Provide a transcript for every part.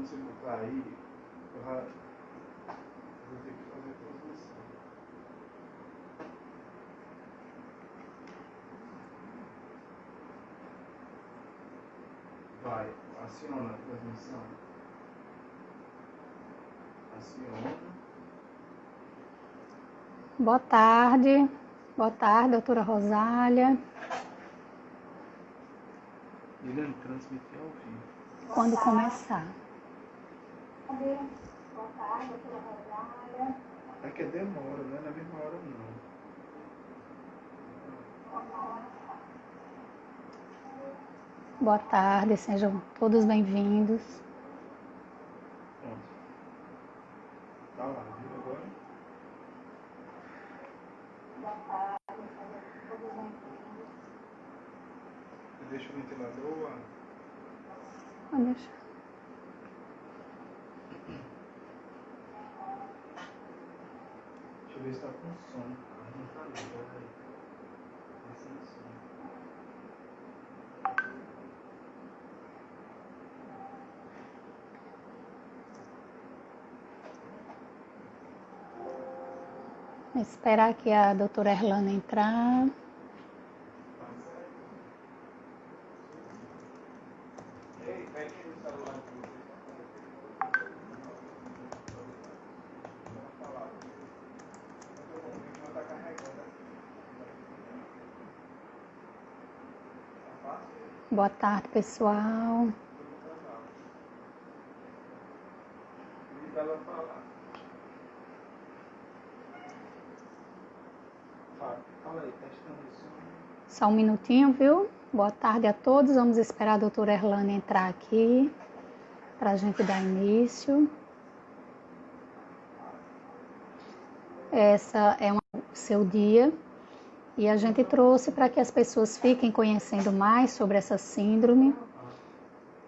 quando você botar aí, eu vou ter que fazer a transmissão. Vai, aciona a transmissão. Aciona. Boa tarde. Boa tarde, doutora Rosália. Liliane, transmitir ao vivo. Quando começar. Boa tarde, doutora Rosália. É que demora, né? Na mesma hora não. Boa tarde, sejam todos bem-vindos. Pronto. Tá lá, viu agora? Boa tarde, sejam todos bem-vindos. Você deixa o ventilador lá. Pode deixar. Deixa eu ver se tá com som. Não tá não, peraí. Tá sem som. Vou esperar aqui a doutora Erlana entrar. Ei, pede o celular de vocês. Tá carregando. Boa tarde, pessoal. E ela falar. Fala aí, testando isso. Só um minutinho, viu? Boa tarde a todos. Vamos esperar a doutora Erlana entrar aqui para a gente dar início. Essa é o seu dia e a gente trouxe para que as pessoas fiquem conhecendo mais sobre essa síndrome.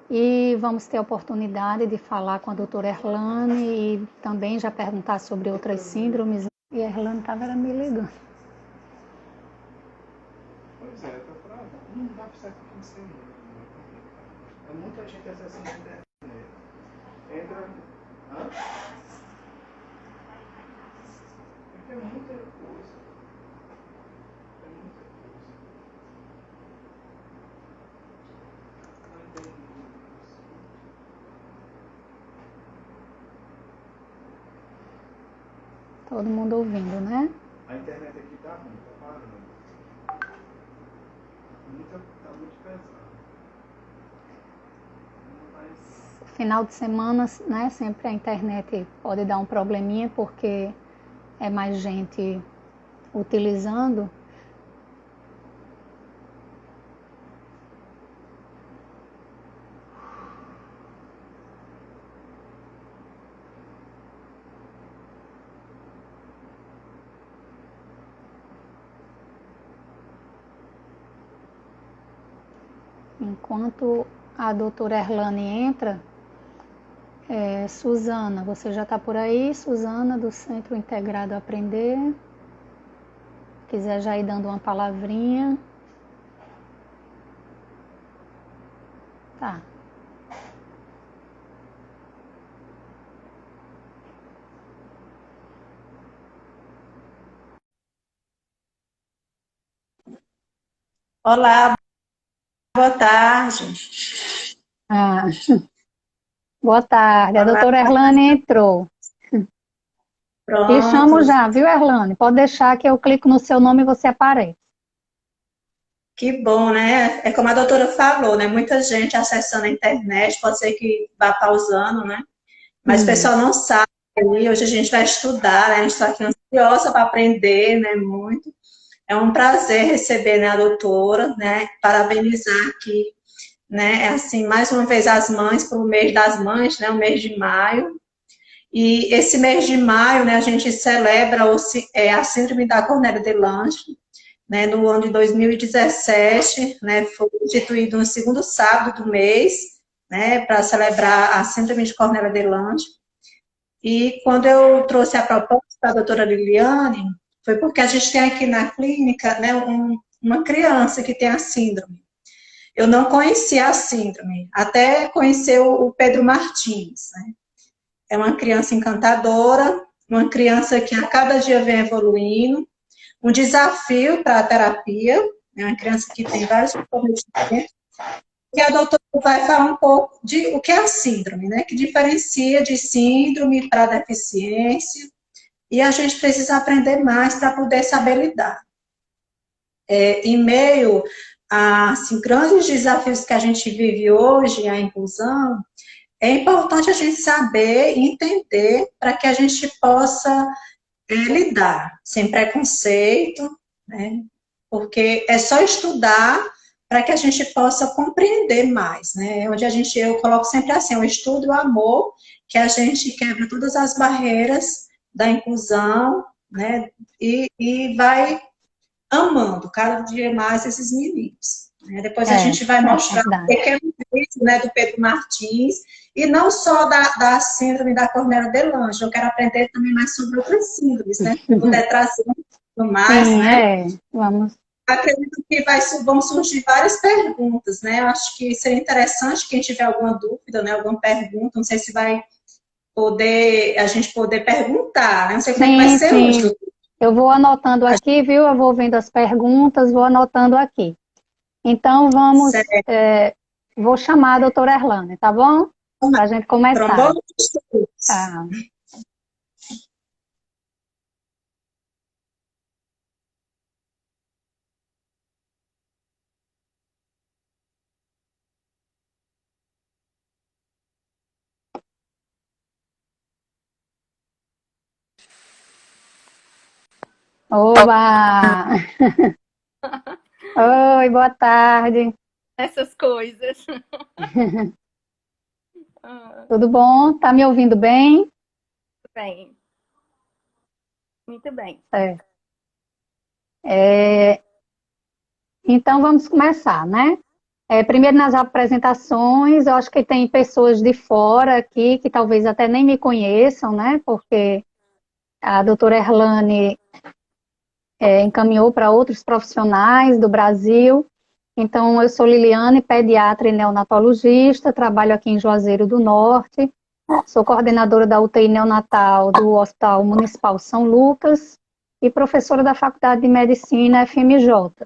E vamos ter a oportunidade de falar com a doutora Erlane e também já perguntar sobre outras síndromes. E a Erlane estava me ligando. Pois é, tá travando. Não dá pra ser aqui sem ele. É muita gente acessando a internet. Entra. Hã? Porque é muita coisa. É muita coisa. Não tem Todo mundo ouvindo, né? a internet aqui tá ruim, tá parando. Tá muito pesado. Mas Final de semana, né? Sempre a internet pode dar um probleminha porque é mais gente utilizando. Enquanto a doutora Erlane entra, Suzana, você já está por aí? Suzana, do Centro Integrado Aprender. Quiser já ir dando uma palavrinha. Tá. Olá, boa tarde. Ah, boa tarde. A Olá, doutora Erlane entrou. E chamo pronto. já, viu, Erlane? Pode deixar que eu clico no seu nome e você aparece. Que bom, né? É como a doutora falou, né? Muita gente acessando a internet, pode ser que vá pausando, né? Mas o pessoal não sabe. E hoje a gente vai estudar, né? A gente está aqui ansiosa para aprender, né? Muito. É um prazer receber, né, a doutora, né? Parabenizar aqui, né? É assim, mais uma vez as mães, pelo mês das mães, né? O mês de maio. E esse mês de maio, né, a gente celebra a Síndrome da Cornélia de Lange, né, no ano de 2017, né, foi instituído no segundo sábado do mês, né, para celebrar a Síndrome de Cornélia de Lange. E quando eu trouxe a proposta da doutora Liliane, foi porque a gente tem aqui na clínica, né, uma criança que tem a síndrome. eu não conhecia a síndrome, até conhecer o Pedro Martins, né? É uma criança encantadora, uma criança que a cada dia vem evoluindo, um desafio para a terapia, é uma criança que tem vários comprometimentos, e a doutora vai falar um pouco de o que é a síndrome, né? Que diferencia de síndrome para deficiência, e a gente precisa aprender mais para poder saber lidar. Em meio a assim, grandes desafios que a gente vive hoje, a inclusão, é importante a gente saber e entender para que a gente possa lidar sem preconceito, né? Porque é só estudar para que a gente possa compreender mais, né? Onde eu coloco sempre assim, o estudo e o amor, que a gente quebra todas as barreiras da inclusão, né? E vai amando cada dia mais esses meninos, né? Depois a gente vai mostrar um pequeno vídeo, né, do Pedro Martins, e não só da síndrome da Cornélia de Lange, eu quero aprender também mais sobre outras síndromes, né? Se puder trazer tudo mais, Sim, né? vamos. Acredito que vão surgir várias perguntas, né? Eu acho que seria interessante quem tiver alguma dúvida, né? Alguma pergunta, não sei se vai a gente poder perguntar, né? Não sei como é que vai ser hoje. Eu vou anotando aqui, viu? Eu vou vendo as perguntas, vou anotando aqui. Então, vou chamar a doutora Erlane, tá bom? Para a gente começar. Tá. Oba! Oi, boa tarde. Essas coisas. Tudo bom? Tá me ouvindo bem? Bem. Muito bem. Então, vamos começar, né? Primeiro nas apresentações, eu acho que tem pessoas de fora aqui que talvez até nem me conheçam, né? Porque a doutora Erlane encaminhou para outros profissionais do Brasil. Então, eu sou Liliane, pediatra e neonatologista, trabalho aqui em Juazeiro do Norte, sou coordenadora da UTI neonatal do Hospital Municipal São Lucas e professora da Faculdade de Medicina FMJ.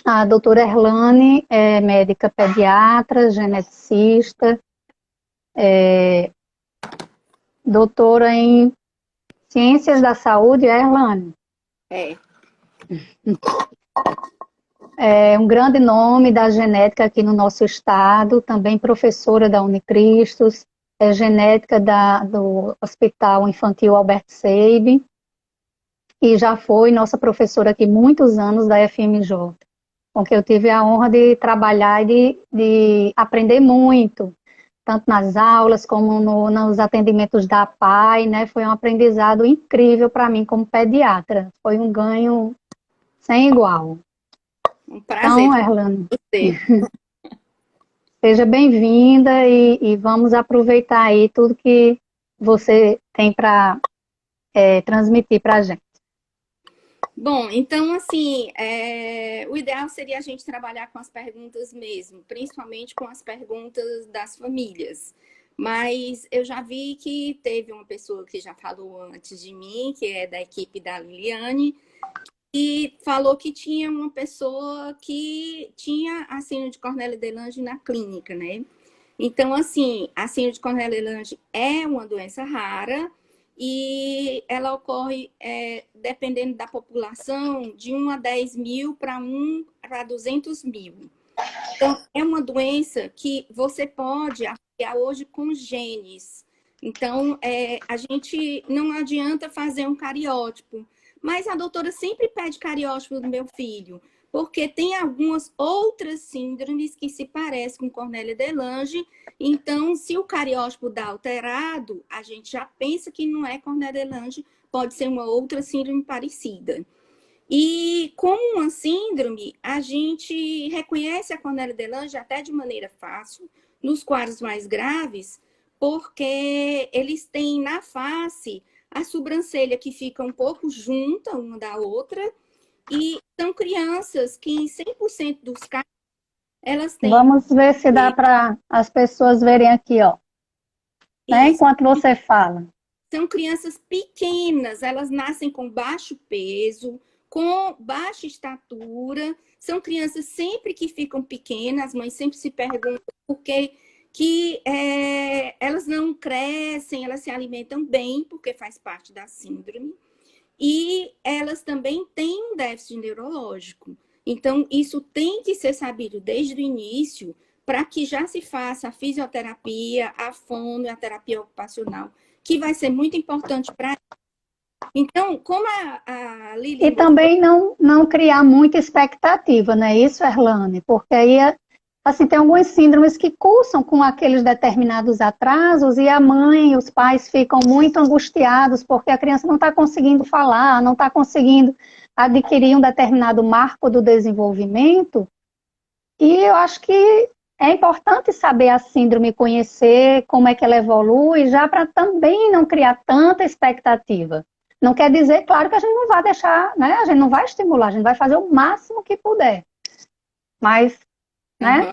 A doutora Erlane é médica pediatra, geneticista, doutora em Ciências da Saúde, Erlane. É um grande nome da genética aqui no nosso estado, também professora da Unicristos, genética do Hospital Infantil Albert Sabin, e já foi nossa professora aqui muitos anos da FMJ, com que eu tive a honra de trabalhar e de aprender muito, tanto nas aulas como nos atendimentos da PAI, né? Foi um aprendizado incrível para mim como pediatra, foi um ganho sem igual. Um prazer. Então, Erlane, seja bem-vinda e vamos aproveitar aí tudo que você tem para transmitir para a gente. Bom, então, assim, o ideal seria a gente trabalhar com as perguntas mesmo, principalmente com as perguntas das famílias. Mas eu já vi que teve uma pessoa que já falou antes de mim, que é da equipe da Liliane, e falou que tinha uma pessoa que tinha a síndrome de Cornélia de Lange na clínica, né? Então, assim, a síndrome de Cornélia de Lange é uma doença rara e ela ocorre, dependendo da população, de 1 a 10 mil para 1 a 200 mil. Então, é uma doença que você pode avaliar hoje com genes. Então, a gente não adianta fazer um cariótipo. Mas a doutora sempre pede cariótipo do meu filho, porque tem algumas outras síndromes que se parecem com Cornélia de Lange. Então, se o cariótipo dá alterado, a gente já pensa que não é Cornélia de Lange, pode ser uma outra síndrome parecida. E como uma síndrome, a gente reconhece a Cornélia de Lange até de maneira fácil, nos quadros mais graves, porque eles têm na face a sobrancelha que fica um pouco junta uma da outra, e são crianças que em 100% dos casos elas têm... Vamos ver se dá para as pessoas verem aqui, ó. Né? Isso. Enquanto você fala. São crianças pequenas, elas nascem com baixo peso, com baixa estatura. São crianças sempre que ficam pequenas, as mães sempre se perguntam por que elas não crescem, elas se alimentam bem, porque faz parte da síndrome. E elas também têm um déficit neurológico. Então, isso tem que ser sabido desde o início, para que já se faça a fisioterapia, a fono e a terapia ocupacional, que vai ser muito importante para. Então, como a Lili... E também não criar muita expectativa, não é isso, Erlane? Porque aí, assim, tem algumas síndromes que cursam com aqueles determinados atrasos e a mãe e os pais ficam muito angustiados porque a criança não está conseguindo falar, não está conseguindo adquirir um determinado marco do desenvolvimento. E eu acho que é importante saber a síndrome, conhecer como é que ela evolui, já para também não criar tanta expectativa. Não quer dizer, claro, que a gente não vai deixar, né? A gente não vai estimular, a gente vai fazer o máximo que puder. Mas, né?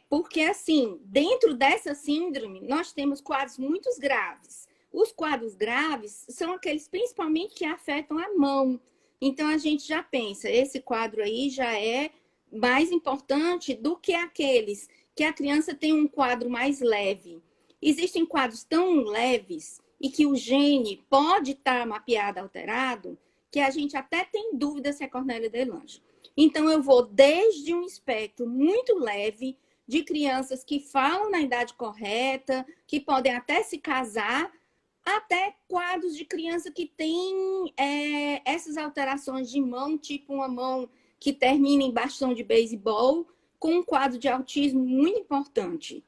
Porque assim, dentro dessa síndrome, nós temos quadros muito graves. Os quadros graves são aqueles principalmente que afetam a mão. Então, a gente já pensa, esse quadro aí já é mais importante do que aqueles que a criança tem um quadro mais leve. Existem quadros tão leves e que o gene pode estar mapeado, alterado, que a gente até tem dúvida se é Cornélia de Lange. Então, eu vou desde um espectro muito leve de crianças que falam na idade correta, que podem até se casar, até quadros de criança que tem essas alterações de mão, tipo uma mão que termina em bastão de beisebol, com um quadro de autismo muito importante.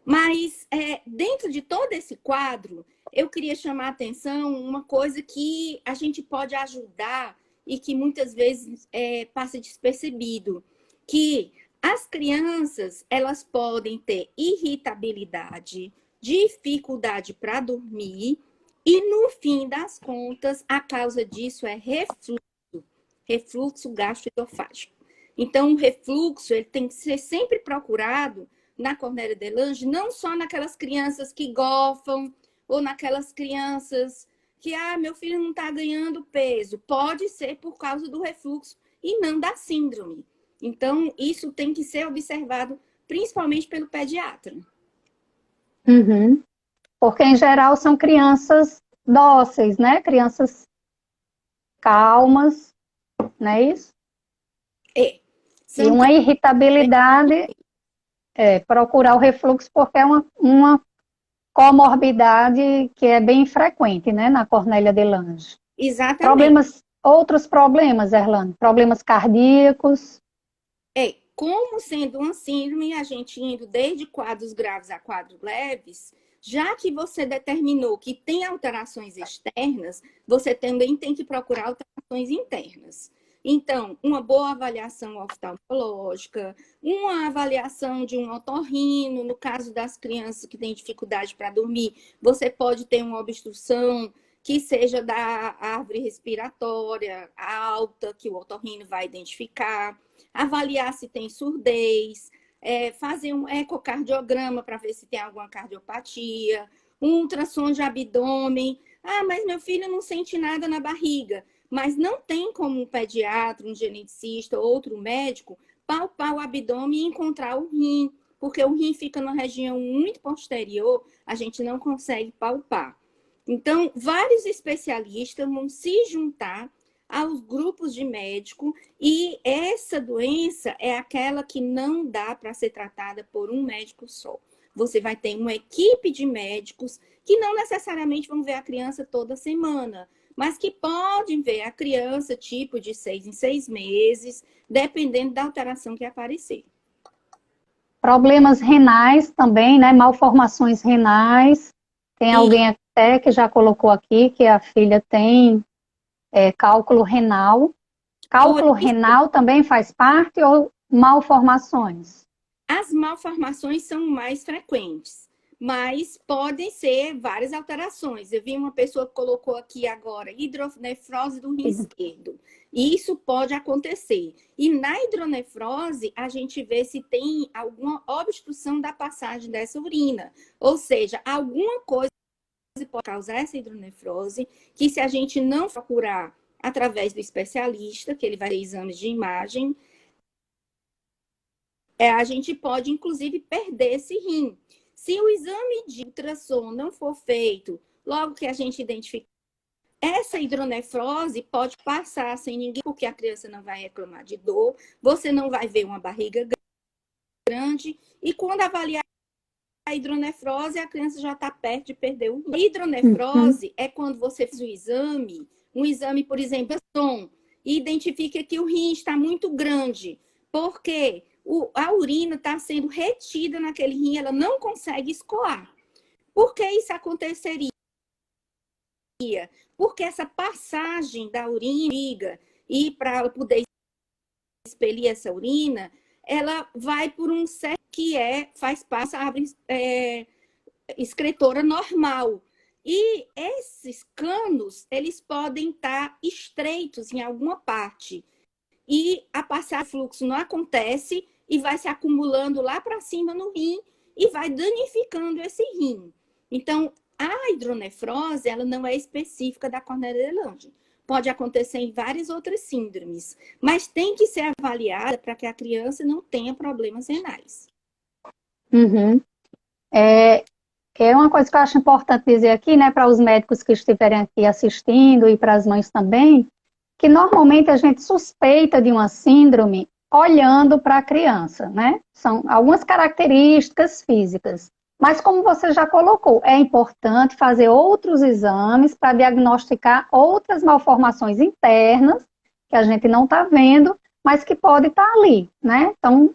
Mas, dentro de todo esse quadro, eu queria chamar a atenção uma coisa que a gente pode ajudar e que muitas vezes passa despercebido, que as crianças, elas podem ter irritabilidade, dificuldade para dormir e, no fim das contas, a causa disso é refluxo gastroesofágico. Então, o refluxo ele tem que ser sempre procurado na Cornélia de Lange, não só naquelas crianças que gofam ou naquelas crianças que, meu filho não está ganhando peso. Pode ser por causa do refluxo e não da síndrome. Então, isso tem que ser observado principalmente pelo pediatra. Uhum. Porque, em geral, são crianças dóceis, né? Crianças calmas, não é isso? E uma irritabilidade, procurar o refluxo, porque é uma comorbidade que é bem frequente, né, na Cornélia de Lange. Exatamente. Outros problemas, Erlane? Problemas cardíacos? Como sendo uma síndrome, a gente indo desde quadros graves a quadros leves, já que você determinou que tem alterações externas, você também tem que procurar alterações internas. Então, uma boa avaliação oftalmológica, uma avaliação de um otorrino, no caso das crianças que têm dificuldade para dormir, você pode ter uma obstrução que seja da árvore respiratória alta, que o otorrino vai identificar, avaliar se tem surdez, fazer um ecocardiograma para ver se tem alguma cardiopatia, um ultrassom de abdômen. Mas meu filho não sente nada na barriga. Mas não tem como um pediatra, um geneticista, outro médico, palpar o abdômen e encontrar o rim, porque o rim fica numa região muito posterior, a gente não consegue palpar. Então, vários especialistas vão se juntar aos grupos de médico e essa doença é aquela que não dá para ser tratada por um médico só. Você vai ter uma equipe de médicos que não necessariamente vão ver a criança toda semana, mas que podem ver a criança tipo de 6 em 6 meses, dependendo da alteração que aparecer. Problemas renais também, né? Malformações renais. Tem alguém até que já colocou aqui que a filha tem cálculo renal. Cálculo renal também faz parte ou malformações? As malformações são mais frequentes, mas podem ser várias alterações. Eu vi uma pessoa que colocou aqui agora hidronefrose do rim esquerdo. Isso pode acontecer. E na hidronefrose, a gente vê se tem alguma obstrução da passagem dessa urina. Ou seja, alguma coisa pode causar essa hidronefrose, que se a gente não procurar através do especialista, que ele vai ter exames de imagem, a gente pode, inclusive, perder esse rim. Se o exame de ultrassom não for feito, logo que a gente identificar, essa hidronefrose pode passar sem ninguém, porque a criança não vai reclamar de dor, você não vai ver uma barriga grande, e quando avaliar a hidronefrose, a criança já está perto de perder o rim. A hidronefrose é quando você faz um exame, por exemplo, e identifica que o rim está muito grande, porque a urina está sendo retida naquele rim, ela não consegue escoar. Por que isso aconteceria? Porque essa passagem da urina, e para ela poder expelir essa urina, ela vai por um certo que faz parte da árvore excretora normal. E esses canos, eles podem estar estreitos em alguma parte. E a passagem de fluxo não acontece e vai se acumulando lá para cima no rim e vai danificando esse rim. Então, a hidronefrose, ela não é específica da Cornélia de Lange. Pode acontecer em várias outras síndromes, mas tem que ser avaliada para que a criança não tenha problemas renais. Uhum. É uma coisa que eu acho importante dizer aqui, né, para os médicos que estiverem aqui assistindo e para as mães também, que normalmente a gente suspeita de uma síndrome olhando para a criança, né? São algumas características físicas. Mas como você já colocou, é importante fazer outros exames para diagnosticar outras malformações internas que a gente não está vendo, mas que pode estar ali, né? Então,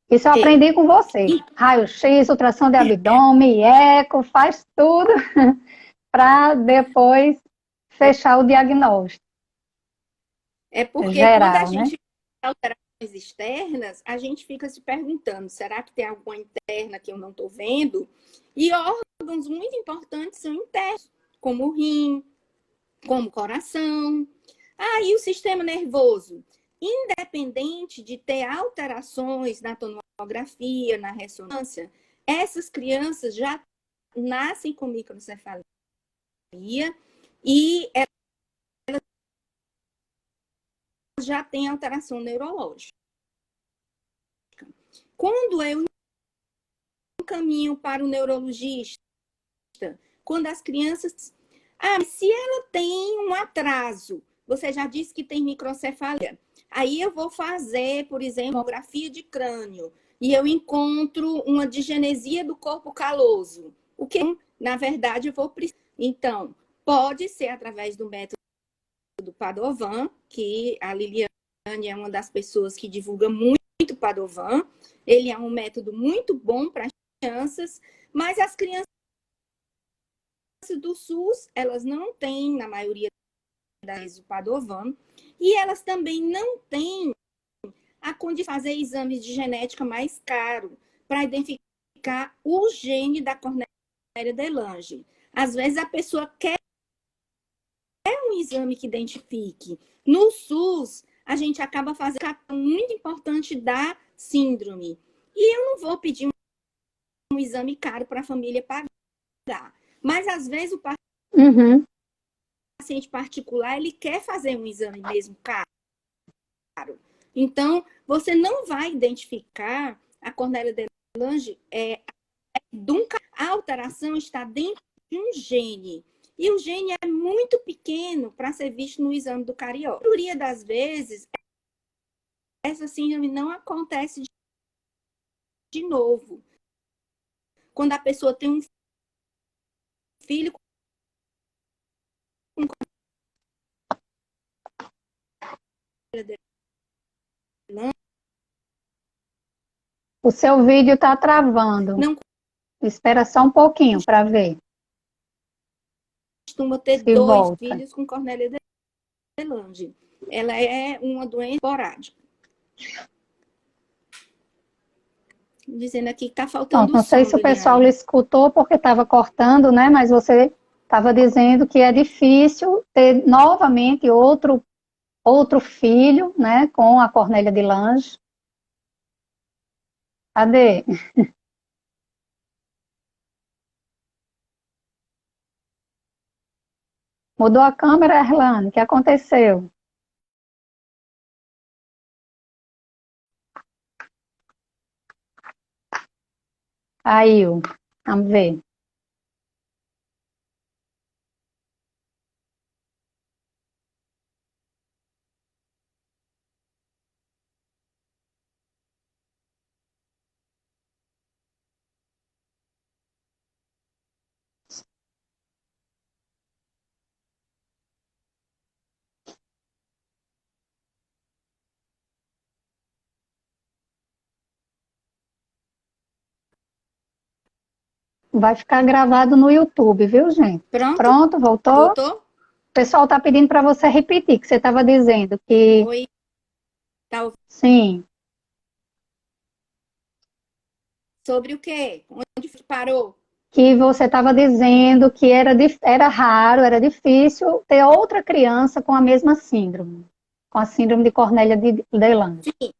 isso eu aprendi com você. Raio-X, ultrassom de abdômen, eco, faz tudo para depois fechar o diagnóstico. É porque geral, quando a gente né? alterações externas, a gente fica se perguntando, será que tem alguma interna que eu não estou vendo? E órgãos muito importantes são internos, como o rim, como o coração. E o sistema nervoso. Independente de ter alterações na tomografia, na ressonância, essas crianças já nascem com microcefalia e elas já têm alteração neurológica. Quando eu encaminho para o neurologista, quando as crianças... mas se ela tem um atraso, você já disse que tem microcefalia, aí eu vou fazer, por exemplo, tomografia de crânio, e eu encontro uma digenesia do corpo caloso. O que, na verdade, eu vou precisar. Então, pode ser através do método Padovan, que a Liliane é uma das pessoas que divulga muito Padovan. Ele é um método muito bom para as crianças, mas as crianças do SUS, elas não têm, na maioria das vezes, o Padovan, e elas também não têm a condição de fazer exames de genética mais caro para identificar o gene da Cornélia de Lange. Às vezes a pessoa quer um exame que identifique. No SUS, a gente acaba fazendo um muito importante da síndrome. E eu não vou pedir um exame caro para a família pagar. Mas às vezes o paciente particular, ele quer fazer um exame mesmo caro. Então, você não vai identificar a Cornélia de Lange a alteração está dentro de um gene. E o gene é muito pequeno para ser visto no exame do Carió. A maioria das vezes, essa síndrome não acontece de novo. Quando a pessoa tem um filho com O seu vídeo está travando. Não Espera só um pouquinho para ver. Costuma ter Se dois volta. filhos com Cornélia de Lange. Ela é uma doença esporádica. dizendo aqui que está Pronto, faltando o não sei som, se o pessoal Liliane. lhe escutou porque estava cortando, né? Mas você estava dizendo que é difícil ter novamente outro filho, né? Com a Cornélia de Lange. Cadê? Mudou a câmera, Erlane? O que aconteceu? Caiu. Vamos ver. Vai ficar gravado no YouTube, viu, gente? Pronto? Pronto, voltou? O Voltou? pessoal está pedindo para você repetir, que você estava dizendo que, Oi, tá ouvindo? sim, Sobre o quê? Onde parou? que você estava dizendo que era raro, era difícil ter outra criança com a mesma síndrome, com a síndrome de Cornélia de Lange. Sim.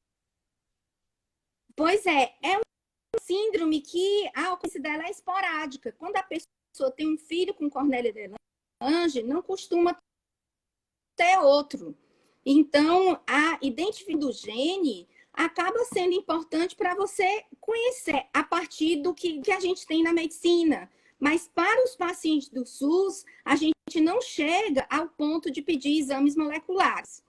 Pois é uma síndrome que a ocorrência dela é esporádica. Quando a pessoa tem um filho com Cornélia de Lange, não costuma ter outro. Então, a identificação do gene acaba sendo importante para você conhecer a partir do que a gente tem na medicina. Mas para os pacientes do SUS, a gente não chega ao ponto de pedir exames moleculares.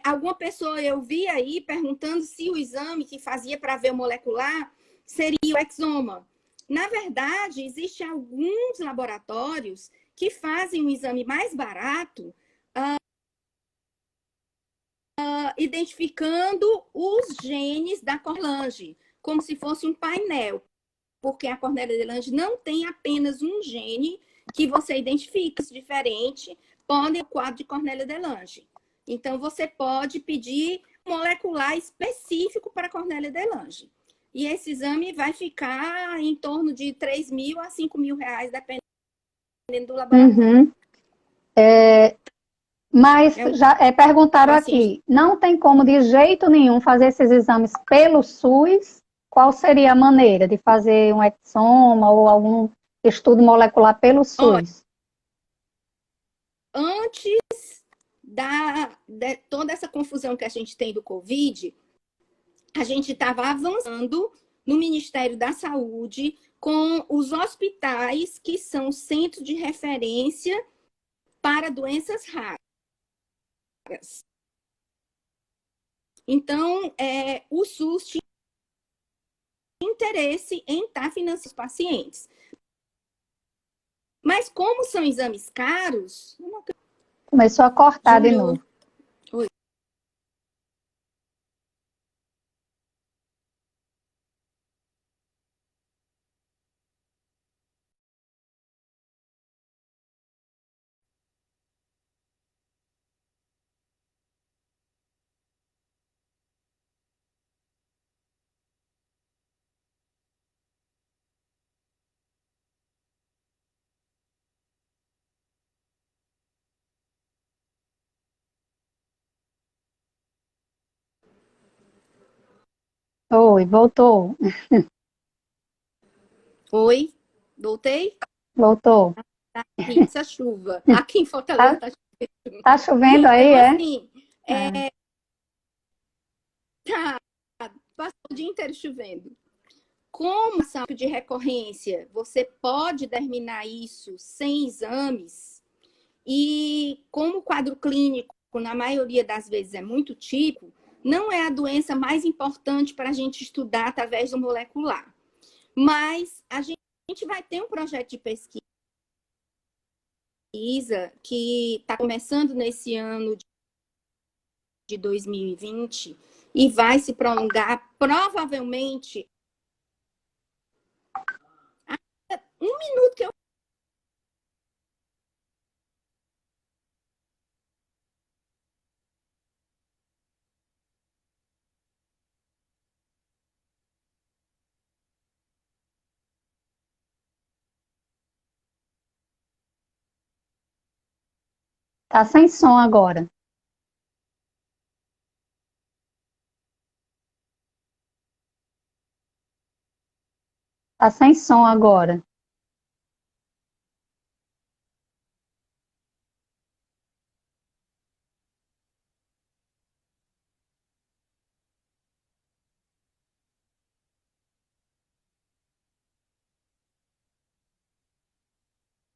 Alguma pessoa eu vi aí perguntando se o exame que fazia para ver o molecular seria o exoma. Na verdade, existem alguns laboratórios que fazem um exame mais barato, identificando os genes da Corlange, como se fosse um painel, porque a Cornélia de Lange não tem apenas um gene que você identifica diferente, podem o quadro de Cornélia de Lange. Então, você pode pedir um molecular específico para Cornélia de Lange. E esse exame vai ficar em torno de 3 mil a 5 mil reais, dependendo do laboratório. Uhum. Mas já perguntaram paciente. aqui, não tem como de jeito nenhum fazer esses exames pelo SUS? Qual seria a maneira de fazer um exoma ou algum estudo molecular pelo Olha, SUS? antes de toda essa confusão que a gente tem do Covid, a gente estava avançando no Ministério da Saúde com os hospitais que são centros de referência para doenças raras. Então, o SUS tinha interesse em estar financiando os pacientes. Mas como são exames caros... Começou a cortar de Júlio, novo. oi. Oi, voltou. Oi, voltei? Voltou. Tá aqui, essa chuva. Aqui em Fortaleza Tá, tá chovendo. tá chovendo aí, Então, é? assim, É. tá, passou o dia inteiro chovendo. Como essa de recorrência, você pode determinar isso sem exames, e como o quadro clínico, na maioria das vezes, é muito típico, não é a doença mais importante para a gente estudar através do molecular. Mas a gente vai ter um projeto de pesquisa que está começando nesse ano de 2020 e vai se prolongar provavelmente um minuto que eu Tá sem som agora. Tá sem som agora.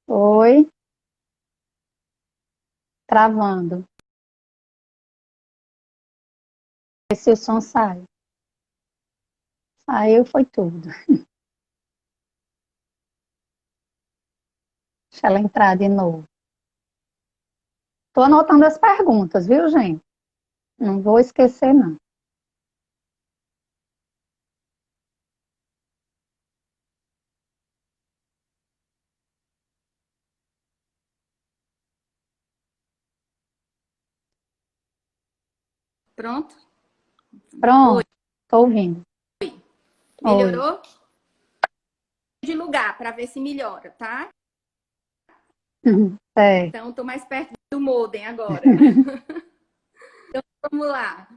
Oi, travando. Vê se o som sai. Saiu, foi tudo. Deixa ela entrar de novo. Tô anotando as perguntas, viu, gente? Não vou esquecer, não. Pronto? Pronto, tô ouvindo. Oi. Melhorou? De lugar para ver se melhora, tá? É. Então, estou mais perto do modem agora. Então, vamos lá.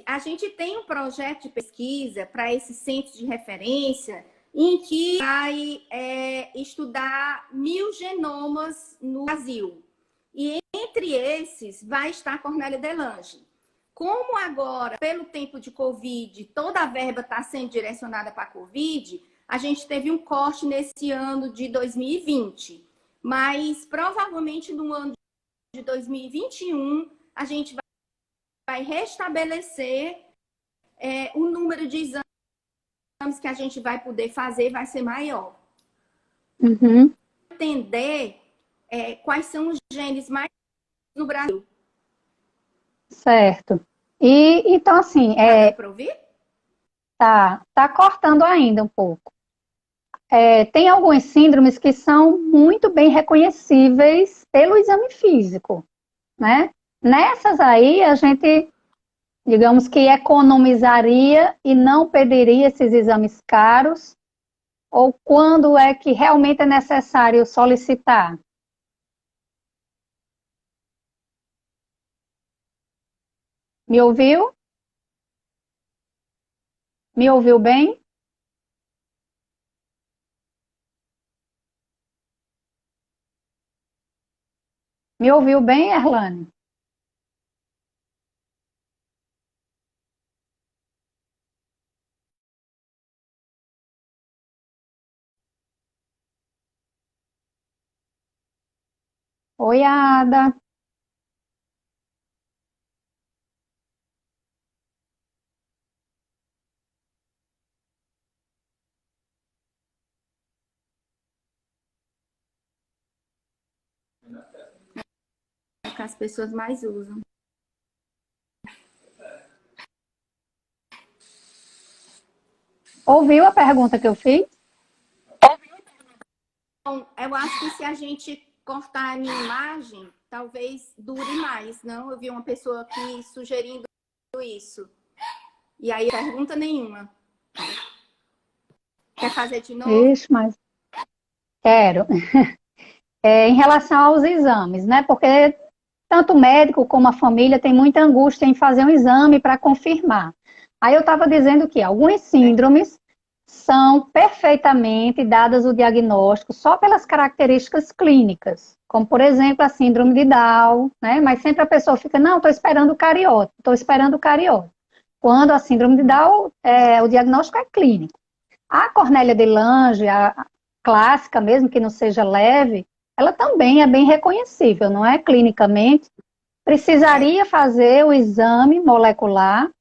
A gente tem um projeto de pesquisa para esse centro de referência em que vai estudar 1000 genomas no Brasil. E entre esses vai estar Cornélia Delange. Como agora, pelo tempo de Covid, toda a verba está sendo direcionada para a Covid, a gente teve um corte nesse ano de 2020. Mas provavelmente no ano de 2021 a gente vai restabelecer o número de exames que a gente vai poder fazer, vai ser maior. Uhum. Entender quais são os genes mais no Brasil. Certo. E então, assim, Tá para ouvir? Tá cortando ainda um pouco. Tem algumas síndromes que são muito bem reconhecíveis pelo exame físico, né? Nessas aí, a gente, digamos que economizaria e não pediria esses exames caros, ou quando é que realmente é necessário solicitar? Me ouviu? Me ouviu bem? Me ouviu bem, Erlane? Oi, Ada. É o que as pessoas mais usam. Ouviu a pergunta que eu fiz? Então, eu acho que se a gente cortar a minha imagem, talvez dure mais, não? Eu vi uma pessoa aqui sugerindo isso. E aí, pergunta nenhuma. Quer fazer de novo? Ixi, mas quero. Em relação aos exames, né? Porque tanto o médico como a família tem muita angústia em fazer um exame para confirmar. Aí eu estava dizendo que algumas síndromes são perfeitamente dadas o diagnóstico só pelas características clínicas, como por exemplo a síndrome de Down, né? Mas sempre a pessoa fica, não, estou esperando o cariótipo, estou esperando o cariótipo. Quando a síndrome de Down, o diagnóstico é clínico. A Cornélia de Lange, a clássica mesmo, que não seja leve, ela também é bem reconhecível, não é? Clinicamente. Precisaria fazer o exame molecular,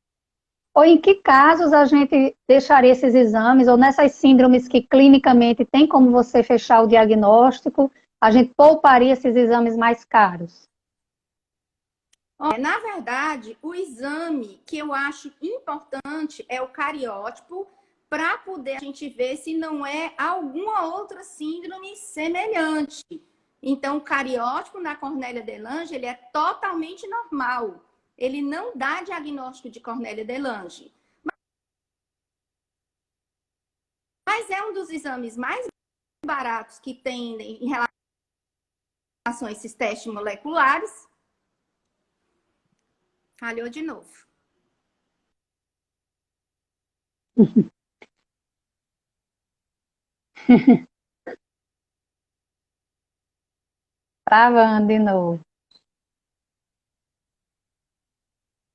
ou em que casos a gente deixaria esses exames, ou nessas síndromes que clinicamente tem como você fechar o diagnóstico, a gente pouparia esses exames mais caros? Na verdade, o exame que eu acho importante é o cariótipo, para poder a gente ver se não é alguma outra síndrome semelhante. Então, o cariótipo na Cornélia de Lange, ele é totalmente normal. Ele não dá diagnóstico de Cornélia de Lange. Mas é um dos exames mais baratos que tem em relação relação a esses testes moleculares. Falhou de novo. Travando de novo.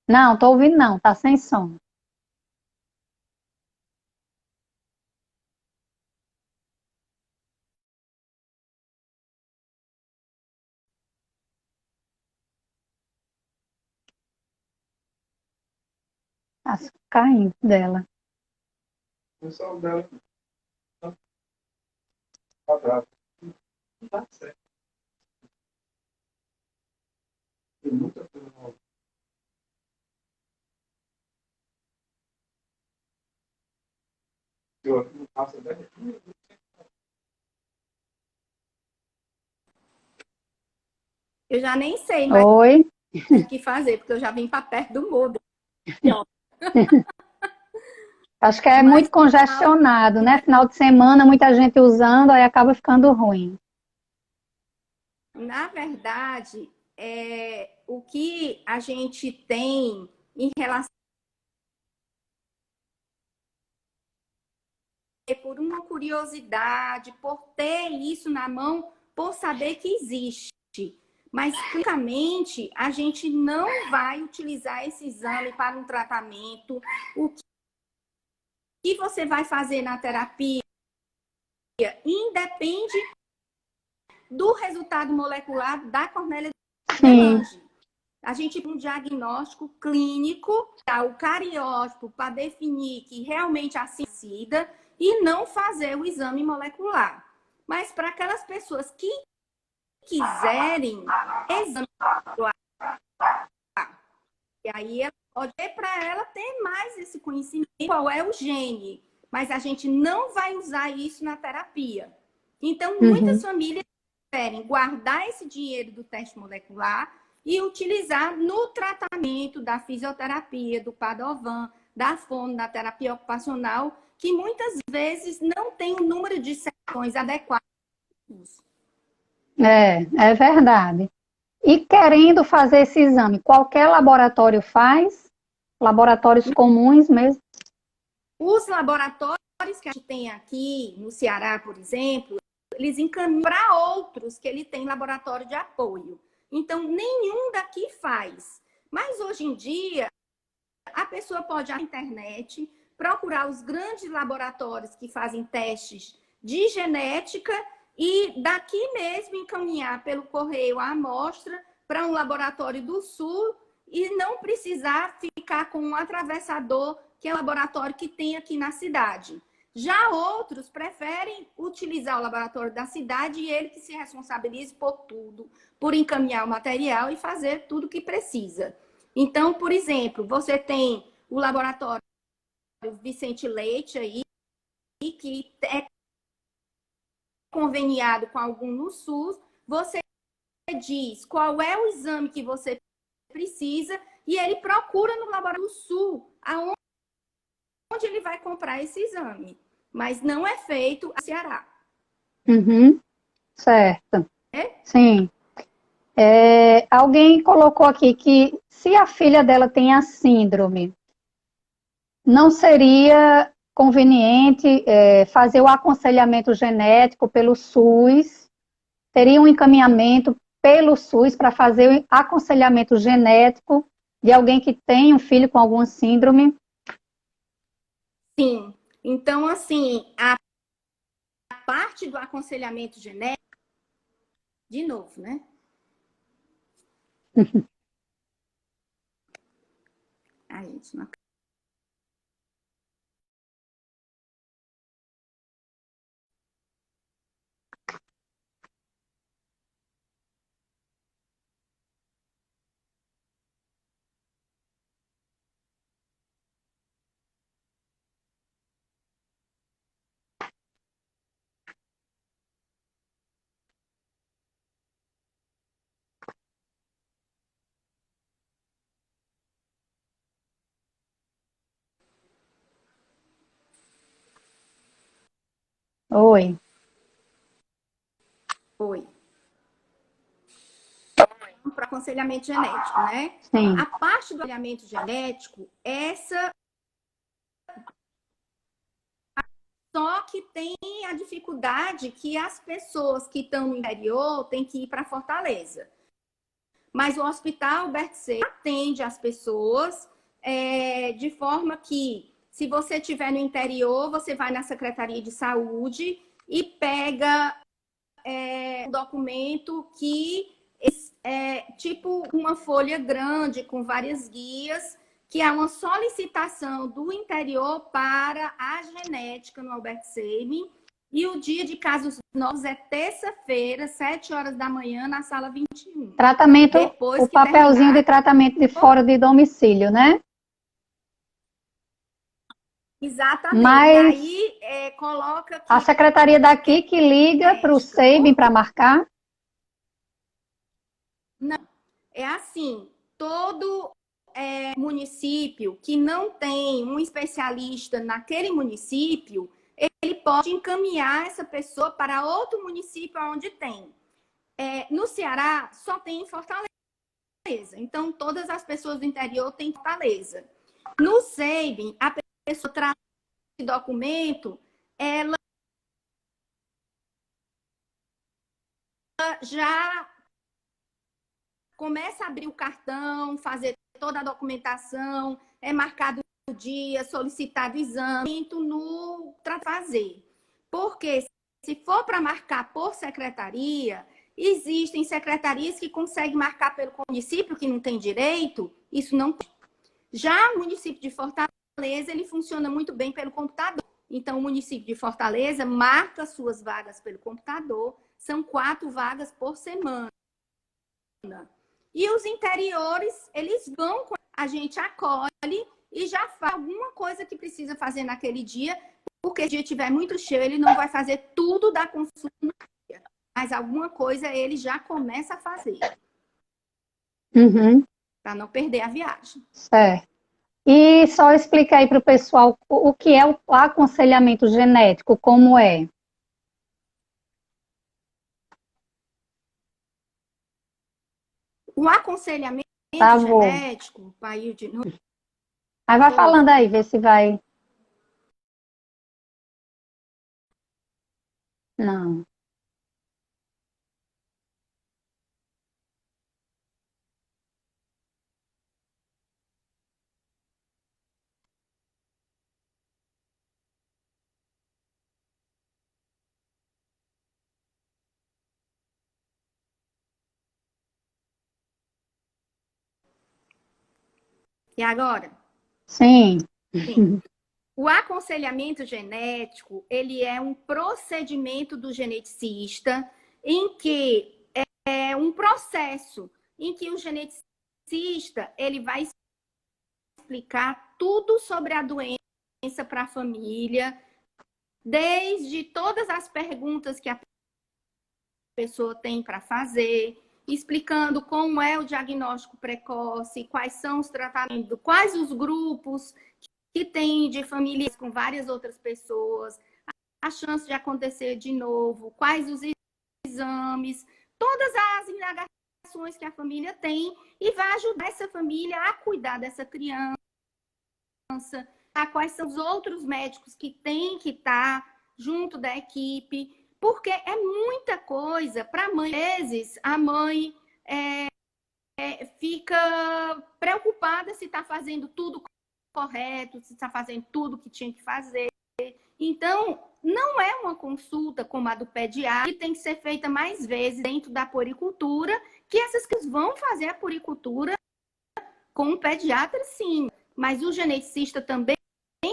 Não, tô ouvindo não, tá sem som. Tá caindo dela. O pessoal dela tá bravo. Não tá certo. Tem muita coisa nova. Eu não faço ideia. Eu já nem sei mais Oi? o que fazer, porque eu já vim para perto do mudo. Acho que é Mas, muito congestionado, né? Final de semana, muita gente usando, aí acaba ficando ruim. na verdade, o que a gente tem em relação por uma curiosidade, por ter isso na mão, por saber que existe. Mas, clinicamente, a gente não vai utilizar esse exame para um tratamento. O que você vai fazer na terapia independe do resultado molecular da Cornélia de Sim. Lange. A gente tem um diagnóstico clínico, o cariótipo, para definir que realmente é SIDA e não fazer o exame molecular. Mas para aquelas pessoas que quiserem exame molecular, e aí ela pode ter para ela ter mais esse conhecimento, qual é o gene. Mas a gente não vai usar isso na terapia. Então, muitas famílias preferem guardar esse dinheiro do teste molecular e utilizar no tratamento da fisioterapia, do Padovan, da fono, da terapia ocupacional, que muitas vezes não tem o número de sessões adequadas. É verdade. E querendo fazer esse exame, qualquer laboratório faz? Laboratórios comuns mesmo? Os laboratórios que a gente tem aqui no Ceará, por exemplo, eles encaminham para outros que ele tem laboratório de apoio. Então, nenhum daqui faz. Mas hoje em dia, a pessoa pode ir na internet, procurar os grandes laboratórios que fazem testes de genética e daqui mesmo encaminhar pelo correio a amostra para um laboratório do Sul e não precisar ficar com um atravessador, que é o laboratório que tem aqui na cidade. Já outros preferem utilizar o laboratório da cidade e ele que se responsabilize por tudo, por encaminhar o material e fazer tudo o que precisa. Então, por exemplo, você tem o laboratório Vicente Leite aí, que é conveniado com algum no SUS, você diz qual é o exame que você precisa e ele procura no laboratório do Sul, aonde ele vai comprar esse exame. Mas não é feito no Ceará. Certo. É? Sim. Alguém colocou aqui que se a filha dela tem a síndrome, não seria conveniente fazer o aconselhamento genético pelo SUS? Teria um encaminhamento pelo SUS para fazer o aconselhamento genético de alguém que tem um filho com alguma síndrome? Sim. Então, assim, a parte do aconselhamento genético, de novo, né? A gente não... Oi. Oi. para aconselhamento genético, né? Sim. A parte do aconselhamento genético, essa só que tem a dificuldade que as pessoas que estão no interior têm que ir para Fortaleza. Mas o Hospital Albert Sabin atende as pessoas de forma que, se você estiver no interior, você vai na Secretaria de Saúde e pega um documento que é tipo uma folha grande com várias guias, que é uma solicitação do interior para a genética no Albert Sabin. E o dia de casos novos é terça-feira, 7 horas da manhã, na sala 21. Tratamento, Depois o que papelzinho terminar, de tratamento de fora de domicílio, né? exatamente. Mas Aí coloca que a secretaria daqui que liga para o Sabin para marcar? não. É assim, todo município que não tem um especialista naquele município, ele pode encaminhar essa pessoa para outro município onde tem. No Ceará, só tem em Fortaleza. Então, todas as pessoas do interior têm Fortaleza. No Sabin, a pessoa traz esse documento, ela já começa a abrir o cartão, fazer toda a documentação, é marcado o dia, solicitado o exame, para fazer. Porque se for para marcar por secretaria, existem secretarias que conseguem marcar pelo município que não tem direito, isso não. Já o município de Fortaleza, ele funciona muito bem pelo computador. Então, o município de Fortaleza marca suas vagas pelo computador, são 4 vagas por semana. E os interiores, eles vão, a gente acolhe e já faz alguma coisa que precisa fazer naquele dia, porque se o dia estiver muito cheio, ele não vai fazer tudo da consulta no dia, mas alguma coisa ele já começa a fazer. Uhum. Para não perder a viagem. Certo. E só explica aí para o pessoal o que é o aconselhamento genético, como é? O aconselhamento Tá bom. genético, Paio de novo. Aí vai falando aí, vê se vai. Não. E agora? Sim. Sim. O aconselhamento genético, ele é um procedimento do geneticista em que é um processo em que o geneticista ele vai explicar tudo sobre a doença para a família, desde todas as perguntas que a pessoa tem para fazer, explicando como é o diagnóstico precoce, quais são os tratamentos, quais os grupos que tem de famílias com várias outras pessoas, a chance de acontecer de novo, quais os exames, todas as indagações que a família tem e vai ajudar essa família a cuidar dessa criança, a quais são os outros médicos que têm que estar junto da equipe, porque é muita coisa para a mãe. Às vezes, a mãe fica preocupada se está fazendo tudo correto, se está fazendo tudo que tinha que fazer. Então, não é uma consulta como a do pediatra, que tem que ser feita mais vezes dentro da puericultura, que essas que vão fazer a puericultura com o pediatra, sim. Mas o geneticista também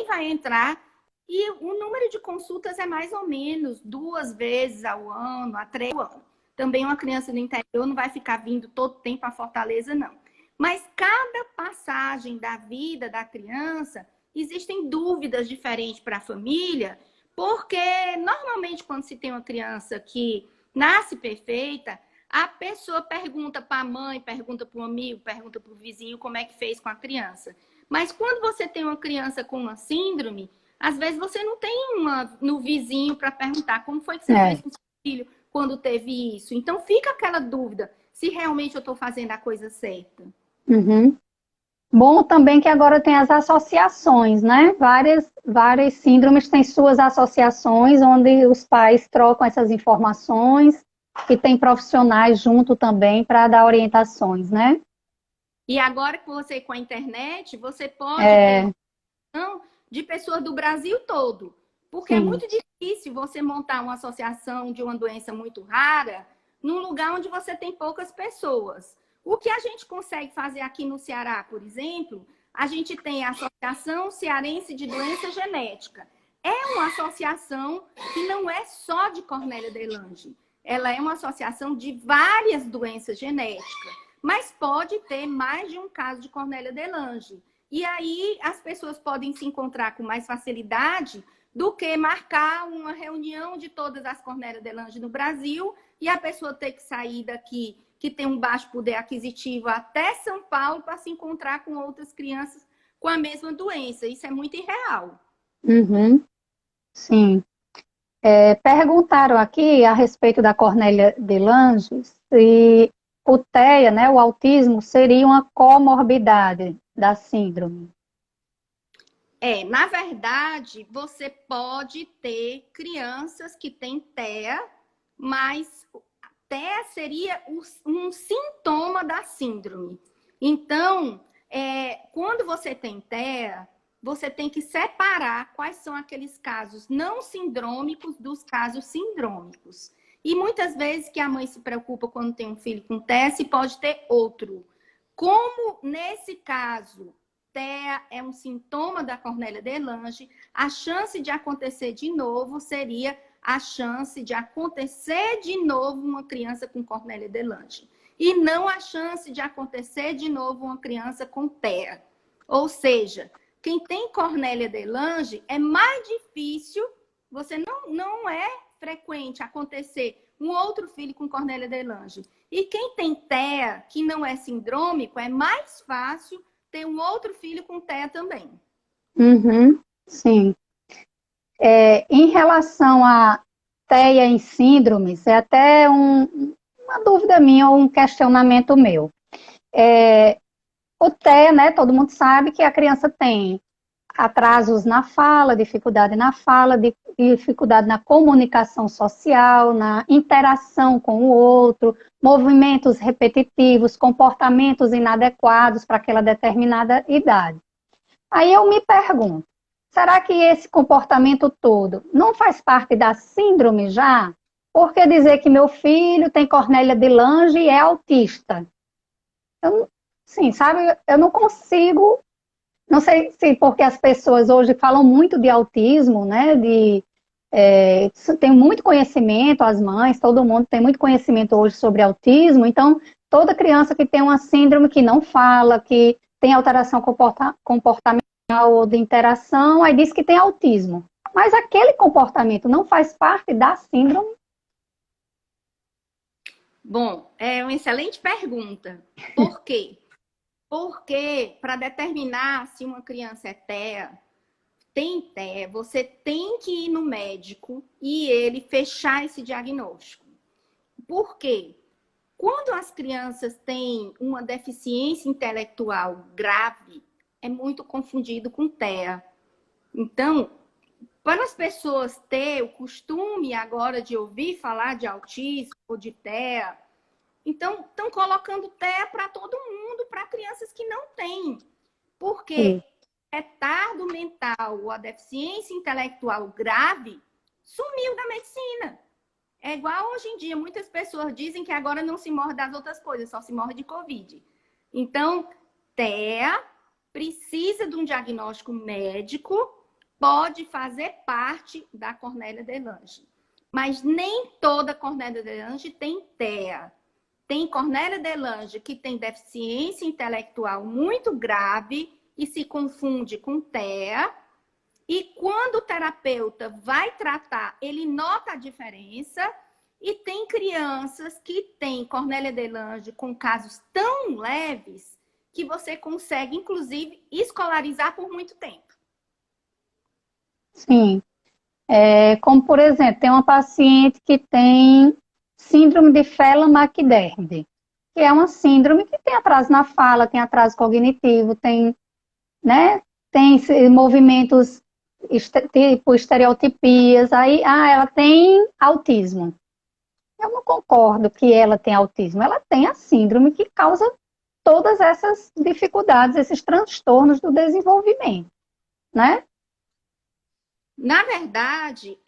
vai entrar e o número de consultas é mais ou menos 2 vezes ao ano, a 3 ao ano. Também uma criança do interior não vai ficar vindo todo tempo a Fortaleza, não. Mas cada passagem da vida da criança, existem dúvidas diferentes para a família, porque normalmente quando se tem uma criança que nasce perfeita, a pessoa pergunta para a mãe, pergunta para o amigo, pergunta para o vizinho como é que fez com a criança. Mas quando você tem uma criança com uma síndrome, às vezes você não tem no vizinho para perguntar como foi que você fez com o seu filho quando teve isso. Então fica aquela dúvida. se realmente eu estou fazendo a coisa certa. Uhum. Bom também que agora tem as associações, né? Várias síndromes têm suas associações, onde os pais trocam essas informações e tem profissionais junto também para dar orientações, né? E agora que você com a internet, você pode É, ter informação de pessoas do Brasil todo. Porque é sim. muito difícil você montar uma associação de uma doença muito rara num lugar onde você tem poucas pessoas. O que a gente consegue fazer aqui no Ceará, por exemplo, a gente tem a Associação Cearense de Doença Genética. É uma associação que não é só de Cornélia de Lange. Ela é uma associação de várias doenças genéticas, mas pode ter mais de um caso de Cornélia de Lange. E aí as pessoas podem se encontrar com mais facilidade do que marcar uma reunião de todas as Cornélia de Lange no Brasil e a pessoa ter que sair daqui, que tem um baixo poder aquisitivo, até São Paulo para se encontrar com outras crianças com a mesma doença. Isso é muito irreal. Uhum, sim. Perguntaram aqui a respeito da Cornélia de Lange se o TEA, né, o autismo, seria uma comorbidade da síndrome. Na verdade, você pode ter crianças que têm TEA, mas TEA seria um sintoma da síndrome. Então, quando você tem TEA, você tem que separar quais são aqueles casos não sindrômicos dos casos sindrômicos. E muitas vezes que a mãe se preocupa quando tem um filho com TEA, se pode ter outro. Como nesse caso, TEA é um sintoma da Cornélia de Lange, a chance de acontecer de novo seria a chance de acontecer de novo uma criança com Cornélia de Lange. E não a chance de acontecer de novo uma criança com TEA. Ou seja, quem tem Cornélia de Lange é mais difícil, não é frequente acontecer um outro filho com Cornélia de Lange. E quem tem TEA, que não é sindrômico, é mais fácil ter um outro filho com TEA também. Uhum, sim. Em relação a TEA em síndromes, é até uma dúvida minha ou um questionamento meu. O TEA, né, todo mundo sabe que a criança tem atrasos na fala, dificuldade na comunicação social, na interação com o outro, movimentos repetitivos, comportamentos inadequados para aquela determinada idade. Aí eu me pergunto, será que esse comportamento todo não faz parte da síndrome já? Por que dizer que meu filho tem Cornélia de Lange e é autista? Sim, sabe, eu não consigo. Não sei se porque as pessoas hoje falam muito de autismo, né? Tem muito conhecimento, as mães, todo mundo tem muito conhecimento hoje sobre autismo. Então, toda criança que tem uma síndrome que não fala, que tem alteração comportamental ou de interação, aí diz que tem autismo. Mas aquele comportamento não faz parte da síndrome? Bom, é uma excelente pergunta. Por quê? Porque para determinar se uma criança tem TEA, você tem que ir no médico e ele fechar esse diagnóstico. Por quê? Quando as crianças têm uma deficiência intelectual grave, é muito confundido com TEA. Então, para as pessoas terem o costume agora de ouvir falar de autismo ou de TEA, então, estão colocando TEA para todo mundo, para crianças que não têm. Porque retardo mental ou a deficiência intelectual grave sumiu da medicina. É igual hoje em dia, muitas pessoas dizem que agora não se morre das outras coisas, só se morre de Covid. Então, TEA precisa de um diagnóstico médico, pode fazer parte da Cornélia de Lange. Mas nem toda Cornélia de Lange tem TEA. Tem Cornélia de Lange que tem deficiência intelectual muito grave e se confunde com TEA. E quando o terapeuta vai tratar, ele nota a diferença. E tem crianças que têm Cornélia de Lange com casos tão leves que você consegue, inclusive, escolarizar por muito tempo. Sim. Como, por exemplo, tem uma paciente que tem síndrome de Phelan-McDermid, que é uma síndrome que tem atraso na fala, tem atraso cognitivo, tem, né, tem movimentos tipo estereotipias, aí, ela tem autismo. Eu não concordo que ela tem autismo, ela tem a síndrome que causa todas essas dificuldades, esses transtornos do desenvolvimento, né? Na verdade,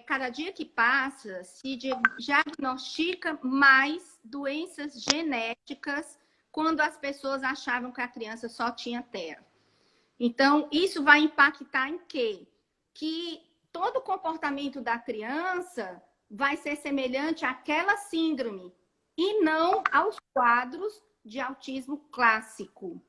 cada dia que passa, se diagnostica mais doenças genéticas quando as pessoas achavam que a criança só tinha TEA. Então, isso vai impactar em quê? Que todo o comportamento da criança vai ser semelhante àquela síndrome e não aos quadros de autismo clássico.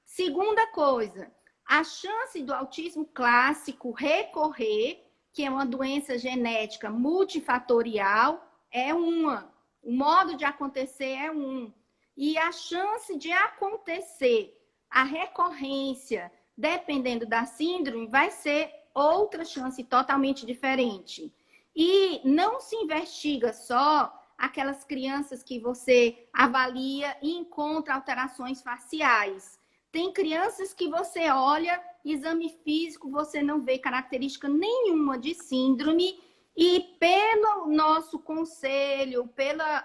Segunda coisa, a chance do autismo clássico recorrer, que é uma doença genética multifatorial, é uma. O modo de acontecer é um. E a chance de acontecer a recorrência, dependendo da síndrome, vai ser outra chance totalmente diferente. E não se investiga só aquelas crianças que você avalia e encontra alterações faciais. Tem crianças que você olha, exame físico, você não vê característica nenhuma de síndrome, e pelo nosso conselho, pela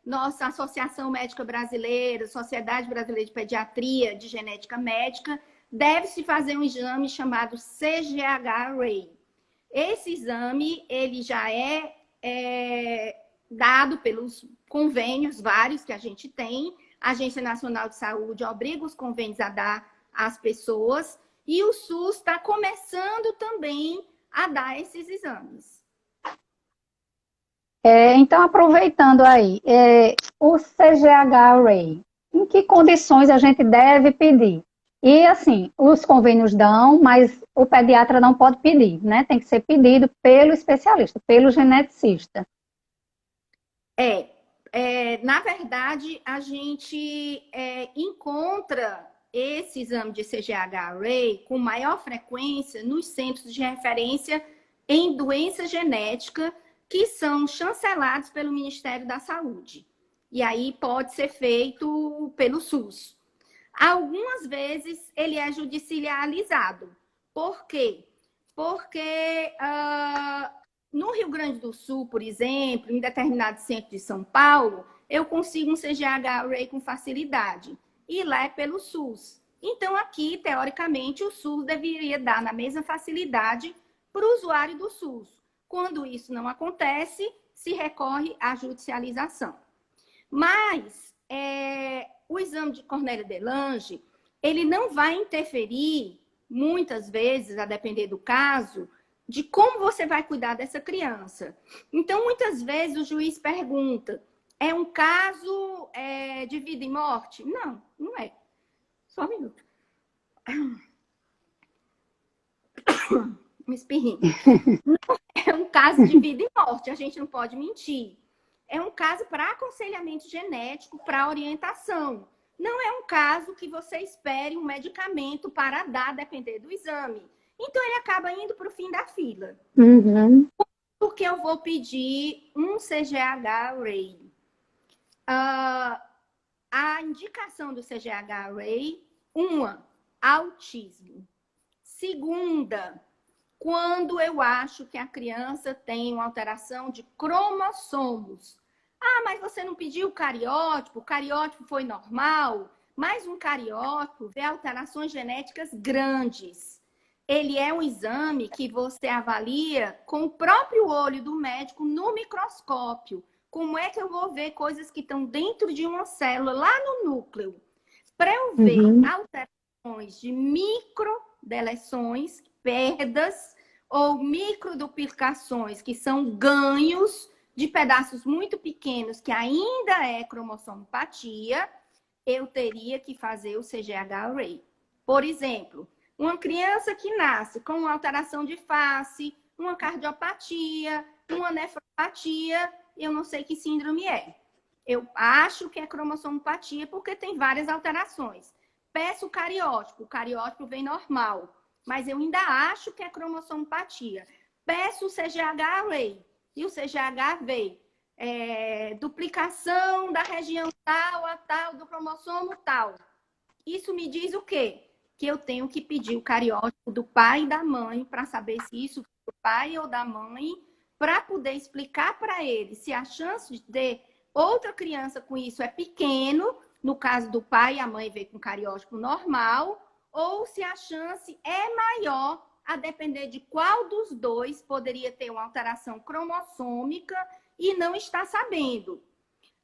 nossa Associação Médica Brasileira, Sociedade Brasileira de Pediatria, de Genética Médica, deve-se fazer um exame chamado CGH-Ray. Esse exame, ele já é dado pelos convênios vários que a gente tem. A Agência Nacional de Saúde obriga os convênios a dar às pessoas, e o SUS está começando também a dar esses exames. Então, aproveitando aí, o CGH-Ray, em que condições a gente deve pedir? E, assim, os convênios dão, mas o pediatra não pode pedir, né? Tem que ser pedido pelo especialista, pelo geneticista. Na verdade, a gente encontra esse exame de CGH-Ray com maior frequência nos centros de referência em doença genética que são chancelados pelo Ministério da Saúde. E aí pode ser feito pelo SUS. Algumas vezes ele é judicializado. Por quê? Porque no Rio Grande do Sul, por exemplo, em determinado centro de São Paulo, eu consigo um CGH-Ray com facilidade. E lá é pelo SUS. Então, aqui, teoricamente, o SUS deveria dar na mesma facilidade para o usuário do SUS. Quando isso não acontece, se recorre à judicialização. Mas o exame de Cornélia de Lange, ele não vai interferir, muitas vezes, a depender do caso, de como você vai cuidar dessa criança. Então, muitas vezes, o juiz pergunta, é um caso de vida e morte? Não, não é. Só um minuto. Me espirrinho. Não é um caso de vida e morte, a gente não pode mentir. É um caso para aconselhamento genético, para orientação. Não é um caso que você espere um medicamento para dar, depender do exame. Então, ele acaba indo para o fim da fila. Uhum. Porque eu vou pedir um CGH-Ray. A indicação do CGH-Ray, uma, autismo. Segunda, quando eu acho que a criança tem uma alteração de cromossomos. Mas você não pediu o cariótipo foi normal, mas um cariótipo vê alterações genéticas grandes. Ele é um exame que você avalia com o próprio olho do médico no microscópio. Como é que eu vou ver coisas que estão dentro de uma célula, lá no núcleo? Para eu ver alterações de microdeleções, perdas, ou microduplicações, que são ganhos de pedaços muito pequenos, que ainda é cromossomopatia, eu teria que fazer o CGH-Ray. Por exemplo, uma criança que nasce com uma alteração de face, uma cardiopatia, uma nefropatia, eu não sei que síndrome é. Eu acho que é cromossomopatia porque tem várias alterações. Peço o cariótipo vem normal, mas eu ainda acho que é cromossomopatia. Peço o CGH-Ray e o CGH veio. duplicação da região tal a tal, do cromossomo tal. Isso me diz o quê? Que eu tenho que pedir o cariótipo do pai e da mãe para saber se isso foi do pai ou da mãe, para poder explicar para ele se a chance de ter outra criança com isso é pequeno, no caso do pai e a mãe veio com cariótipo normal, ou se a chance é maior, a depender de qual dos dois poderia ter uma alteração cromossômica e não está sabendo.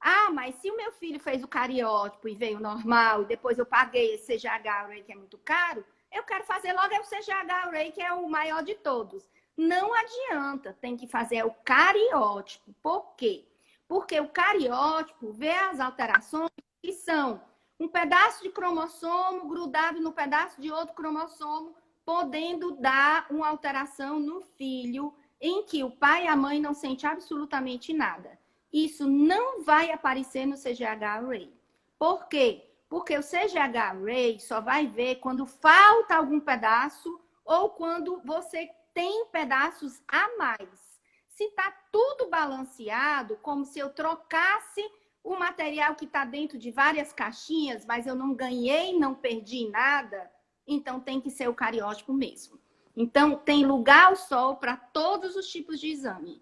Ah, mas se o meu filho fez o cariótipo e veio normal, e depois eu paguei esse CGH-Array, que é muito caro, eu quero fazer logo o CGH-Array, que é o maior de todos. Não adianta, tem que fazer o cariótipo. Por quê? Porque o cariótipo vê as alterações que são um pedaço de cromossomo grudado no pedaço de outro cromossomo, podendo dar uma alteração no filho em que o pai e a mãe não sentem absolutamente nada. Isso não vai aparecer no CGH-Array. Por quê? Porque o CGH-Array só vai ver quando falta algum pedaço ou quando você tem pedaços a mais. Se está tudo balanceado, como se eu trocasse o material que está dentro de várias caixinhas, mas eu não ganhei, não perdi nada, então tem que ser o cariótipo mesmo. Então, tem lugar ao sol para todos os tipos de exame.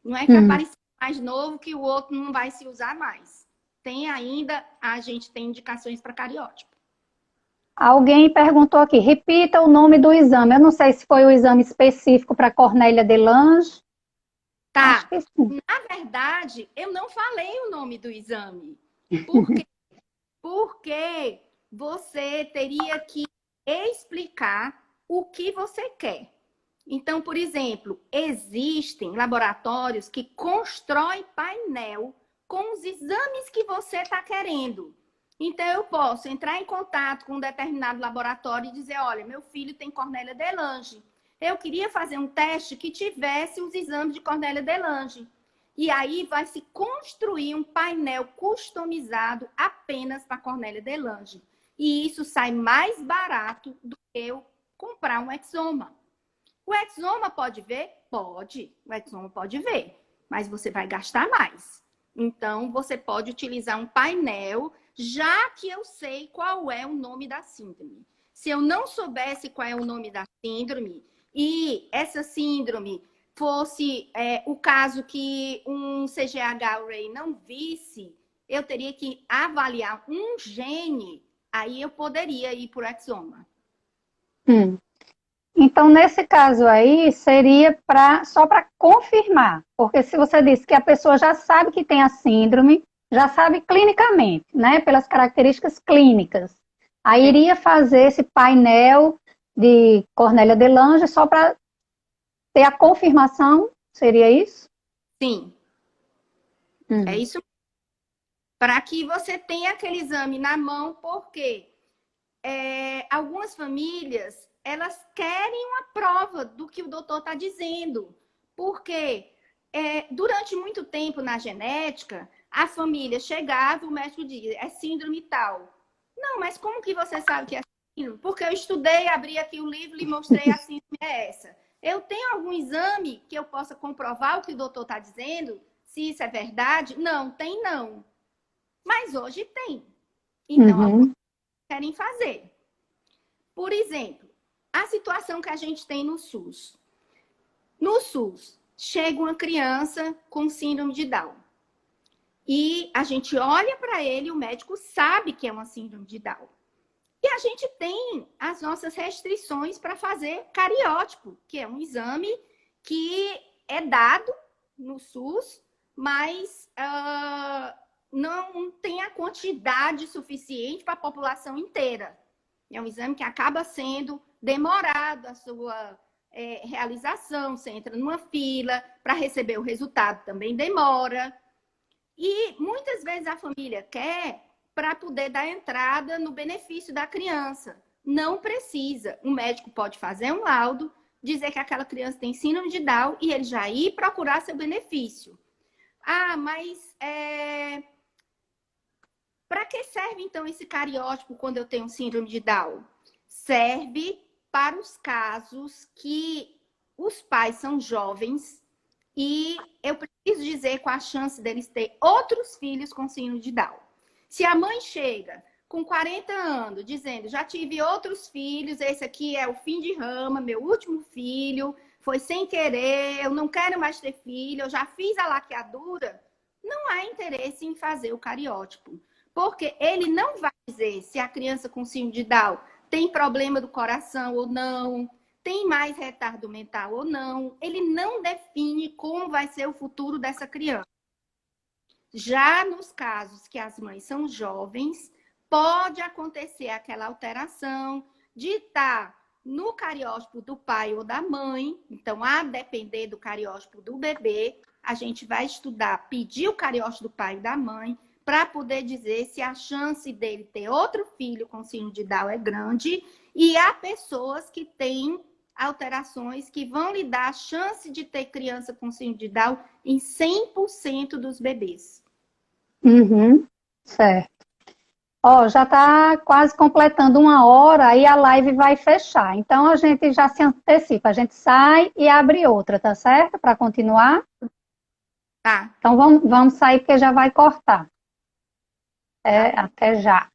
Não é que apareceu mais novo que o outro não vai se usar mais. Tem ainda, a gente tem indicações para cariótipo. Alguém perguntou aqui, repita o nome do exame. Eu não sei se foi o exame específico para Cornélia Delange. Tá. Acho que sim. Na verdade, eu não falei o nome do exame. Por quê? Porque você teria que explicar o que você quer. Então, por exemplo, existem laboratórios que constroem painel com os exames que você está querendo. Então, eu posso entrar em contato com um determinado laboratório e dizer, olha, meu filho tem Cornélia Delange. Eu queria fazer um teste que tivesse os exames de Cornélia Delange. E aí vai se construir um painel customizado apenas para Cornélia Delange. E isso sai mais barato do que eu comprar um exoma. O exoma pode ver? Pode. O exoma pode ver. Mas você vai gastar mais. Então, você pode utilizar um painel, já que eu sei qual é o nome da síndrome. Se eu não soubesse qual é o nome da síndrome, e essa síndrome fosse o caso que um CGH-Array não visse, eu teria que avaliar um gene, aí eu poderia ir por exoma. Então, nesse caso aí, seria só para confirmar. Porque se você disse que a pessoa já sabe que tem a síndrome, já sabe clinicamente, né? Pelas características clínicas. Aí iria fazer esse painel de Cornélia Delange só para ter a confirmação, seria isso? Sim. É isso. Para que você tenha aquele exame na mão, porque algumas famílias, elas querem uma prova do que o doutor está dizendo. Porque durante muito tempo na genética, a família chegava, o médico dizia, é síndrome tal. Não, mas como que você sabe que é síndrome? Porque eu estudei, abri aqui o livro e mostrei a síndrome é essa. Eu tenho algum exame que eu possa comprovar o que o doutor está dizendo? Se isso é verdade? Não, tem não. Mas hoje tem. Então, alguns querem fazer. Por exemplo, a situação que a gente tem no SUS. No SUS, chega uma criança com síndrome de Down. E a gente olha para ele e o médico sabe que é uma síndrome de Down. E a gente tem as nossas restrições para fazer cariótipo, que é um exame que é dado no SUS, mas não tem a quantidade suficiente para a população inteira. É um exame que acaba sendo demorado a sua realização. Você entra numa fila, para receber o resultado também demora. E muitas vezes a família quer para poder dar entrada no benefício da criança. Não precisa. O médico pode fazer um laudo, dizer que aquela criança tem síndrome de Down e ele já ir procurar seu benefício. Ah, mas para que serve então esse cariótipo quando eu tenho síndrome de Down? Serve para os casos que os pais são jovens e eu preciso dizer qual a chance deles ter outros filhos com síndrome de Down. Se a mãe chega com 40 anos dizendo, já tive outros filhos, esse aqui é o fim de rama, meu último filho, foi sem querer, eu não quero mais ter filho, eu já fiz a laqueadura, não há interesse em fazer o cariótipo. Porque ele não vai dizer se a criança com síndrome de Down tem problema do coração ou não, tem mais retardo mental ou não. Ele não define como vai ser o futuro dessa criança. Já nos casos que as mães são jovens, pode acontecer aquela alteração de estar no cariótipo do pai ou da mãe. Então, a depender do cariótipo do bebê, a gente vai estudar, pedir o cariótipo do pai e da mãe, para poder dizer se a chance dele ter outro filho com síndrome de Down é grande. E há pessoas que têm alterações que vão lhe dar a chance de ter criança com síndrome de Down em 100% dos bebês. Uhum, certo. Ó, já está quase completando 1 hora e a live vai fechar. Então a gente já se antecipa, a gente sai e abre outra, tá certo? Para continuar? Tá. Então vamos sair porque já vai cortar. Até já.